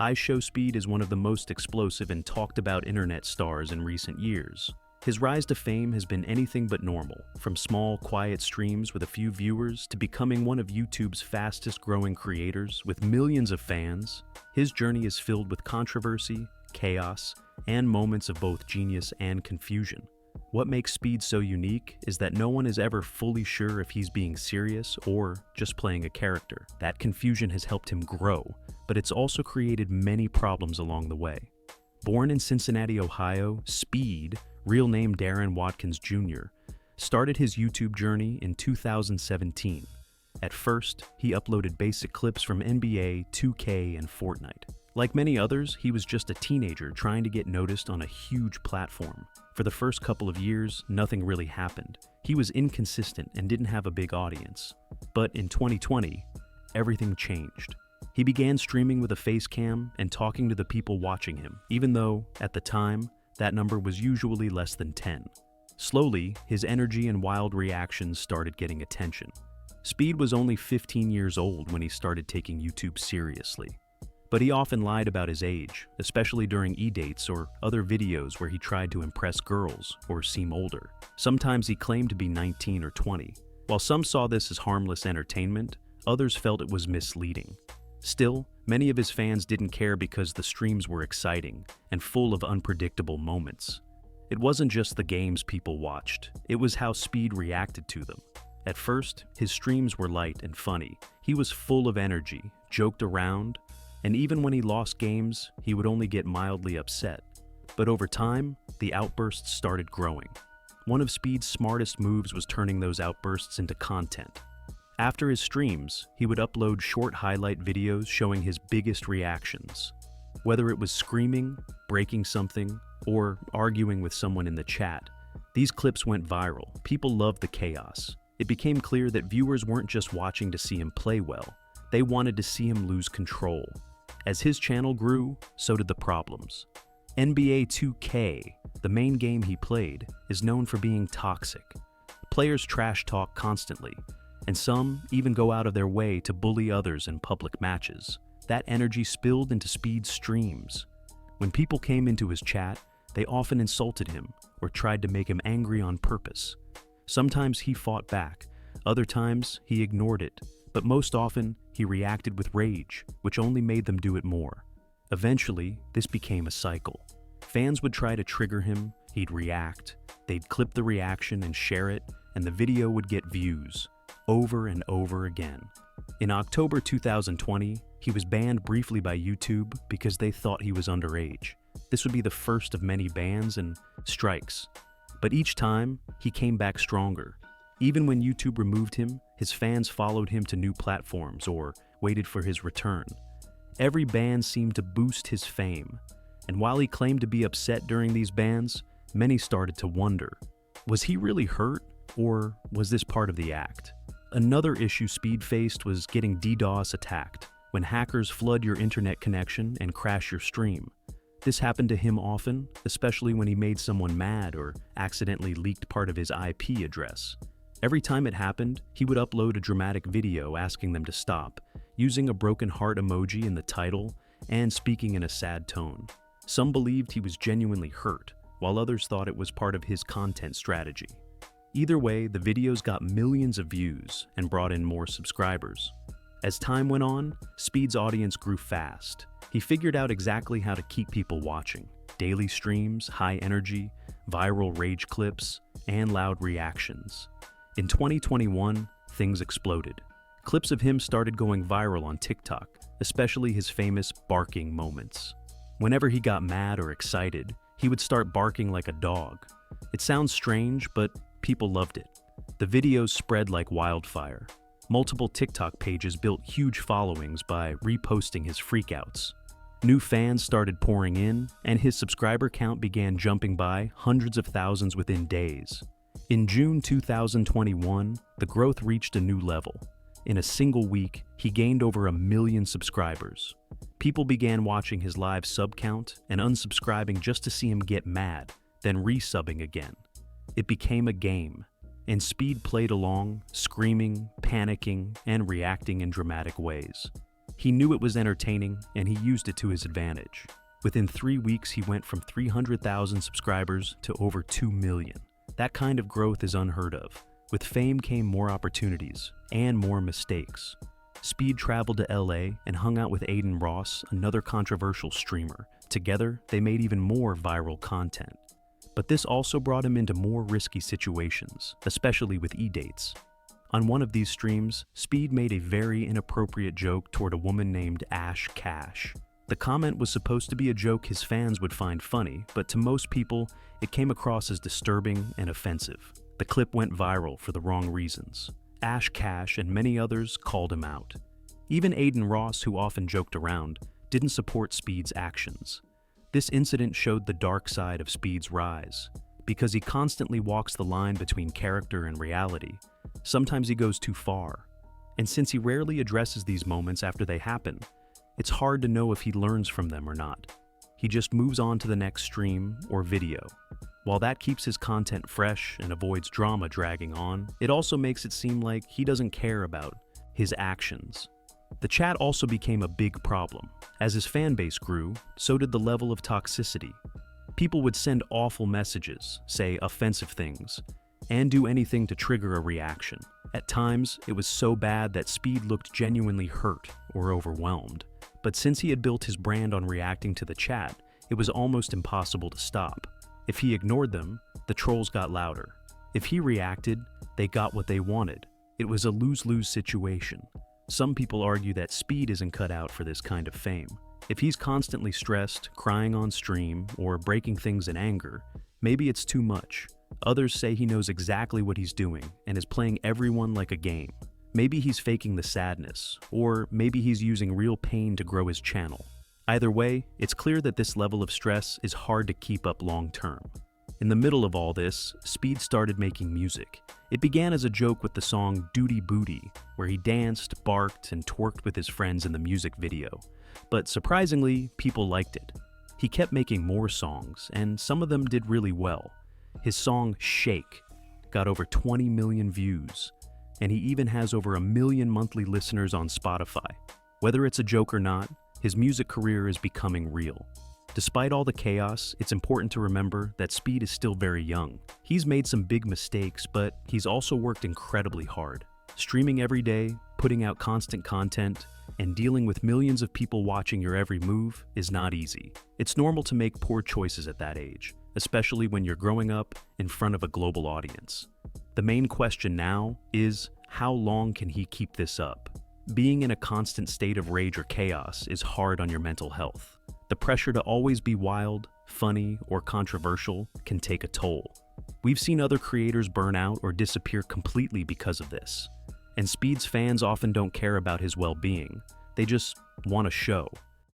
IShowSpeed is one of the most explosive and talked about internet stars in recent years. His rise to fame has been anything but normal, from small, quiet streams with a few viewers to becoming one of YouTube's fastest-growing creators with millions of fans. His journey is filled with controversy, chaos, and moments of both genius and confusion. What makes Speed so unique is that no one is ever fully sure if he's being serious or just playing a character. That confusion has helped him grow, but it's also created many problems along the way. Born in Cincinnati, Ohio, Speed, real name Darren Watkins Jr., started his YouTube journey in 2017. At first, he uploaded basic clips from NBA, 2K, and Fortnite. Like many others, he was just a teenager trying to get noticed on a huge platform. For the first couple of years, nothing really happened. He was inconsistent and didn't have a big audience. But in 2020, everything changed. He began streaming with a face cam and talking to the people watching him, even though, at the time, that number was usually less than 10. Slowly, his energy and wild reactions started getting attention. Speed was only 15 years old when he started taking YouTube seriously. But he often lied about his age, especially during e-dates or other videos where he tried to impress girls or seem older. Sometimes he claimed to be 19 or 20. While some saw this as harmless entertainment, others felt it was misleading. Still, many of his fans didn't care because the streams were exciting and full of unpredictable moments. It wasn't just the games people watched, it was how Speed reacted to them. At first, his streams were light and funny. He was full of energy, joked around, and even when he lost games, he would only get mildly upset. But over time, the outbursts started growing. One of Speed's smartest moves was turning those outbursts into content. After his streams, he would upload short highlight videos showing his biggest reactions. Whether it was screaming, breaking something, or arguing with someone in the chat, these clips went viral. People loved the chaos. It became clear that viewers weren't just watching to see him play well, they wanted to see him lose control. As his channel grew, so did the problems. NBA 2K, the main game he played, is known for being toxic. Players trash talk constantly, and some even go out of their way to bully others in public matches. That energy spilled into Speed's streams. When people came into his chat, they often insulted him or tried to make him angry on purpose. Sometimes he fought back, other times he ignored it, but most often he reacted with rage, which only made them do it more. Eventually, this became a cycle. Fans would try to trigger him, he'd react, they'd clip the reaction and share it, and the video would get views, over and over again. In October 2020, he was banned briefly by YouTube because they thought he was underage. This would be the first of many bans and strikes. But each time, he came back stronger. Even when YouTube removed him, his fans followed him to new platforms or waited for his return. Every ban seemed to boost his fame, and while he claimed to be upset during these bans, many started to wonder, was he really hurt, or was this part of the act? Another issue Speed faced was getting DDoS attacked, when hackers flood your internet connection and crash your stream. This happened to him often, especially when he made someone mad or accidentally leaked part of his IP address. Every time it happened, he would upload a dramatic video asking them to stop, using a broken heart emoji in the title and speaking in a sad tone. Some believed he was genuinely hurt, while others thought it was part of his content strategy. Either way, the videos got millions of views and brought in more subscribers. As time went on, Speed's audience grew fast. He figured out exactly how to keep people watching. Daily streams, high energy, viral rage clips, and loud reactions. In 2021, things exploded. Clips of him started going viral on TikTok, especially his famous barking moments. Whenever he got mad or excited, he would start barking like a dog. It sounds strange, but people loved it. The videos spread like wildfire. Multiple TikTok pages built huge followings by reposting his freakouts. New fans started pouring in, and his subscriber count began jumping by hundreds of thousands within days. In June 2021, the growth reached a new level. In a single week, he gained over 1 million subscribers. People began watching his live sub count and unsubscribing just to see him get mad, then resubbing again. It became a game, and Speed played along, screaming, panicking, and reacting in dramatic ways. He knew it was entertaining, and he used it to his advantage. Within 3 weeks, he went from 300,000 subscribers to over 2 million. That kind of growth is unheard of. With fame came more opportunities and more mistakes. Speed traveled to LA and hung out with Aiden Ross, another controversial streamer. Together, they made even more viral content. But this also brought him into more risky situations, especially with e-dates. On one of these streams, Speed made a very inappropriate joke toward a woman named Ash Cash. The comment was supposed to be a joke his fans would find funny, but to most people, it came across as disturbing and offensive. The clip went viral for the wrong reasons. Ash Cash and many others called him out. Even Aiden Ross, who often joked around, didn't support Speed's actions. This incident showed the dark side of Speed's rise, because he constantly walks the line between character and reality. Sometimes he goes too far. And since he rarely addresses these moments after they happen, it's hard to know if he learns from them or not. He just moves on to the next stream or video. While that keeps his content fresh and avoids drama dragging on, it also makes it seem like he doesn't care about his actions. The chat also became a big problem. As his fan base grew, so did the level of toxicity. People would send awful messages, say offensive things, and do anything to trigger a reaction. At times, it was so bad that Speed looked genuinely hurt or overwhelmed. But since he had built his brand on reacting to the chat, it was almost impossible to stop. If he ignored them, the trolls got louder. If he reacted, they got what they wanted. It was a lose-lose situation. Some people argue that Speed isn't cut out for this kind of fame. If he's constantly stressed, crying on stream, or breaking things in anger, maybe it's too much. Others say he knows exactly what he's doing and is playing everyone like a game. Maybe he's faking the sadness, or maybe he's using real pain to grow his channel. Either way, it's clear that this level of stress is hard to keep up long term. In the middle of all this, Speed started making music. It began as a joke with the song Duty Booty, where he danced, barked, and twerked with his friends in the music video. But surprisingly, people liked it. He kept making more songs, and some of them did really well. His song Shake got over 20 million views, and he even has over 1 million monthly listeners on Spotify. Whether it's a joke or not, his music career is becoming real. Despite all the chaos, it's important to remember that Speed is still very young. He's made some big mistakes, but he's also worked incredibly hard. Streaming every day, putting out constant content, and dealing with millions of people watching your every move is not easy. It's normal to make poor choices at that age, especially when you're growing up in front of a global audience. The main question now is, how long can he keep this up? Being in a constant state of rage or chaos is hard on your mental health. The pressure to always be wild, funny, or controversial can take a toll. We've seen other creators burn out or disappear completely because of this. And Speed's fans often don't care about his well-being. They just want a show.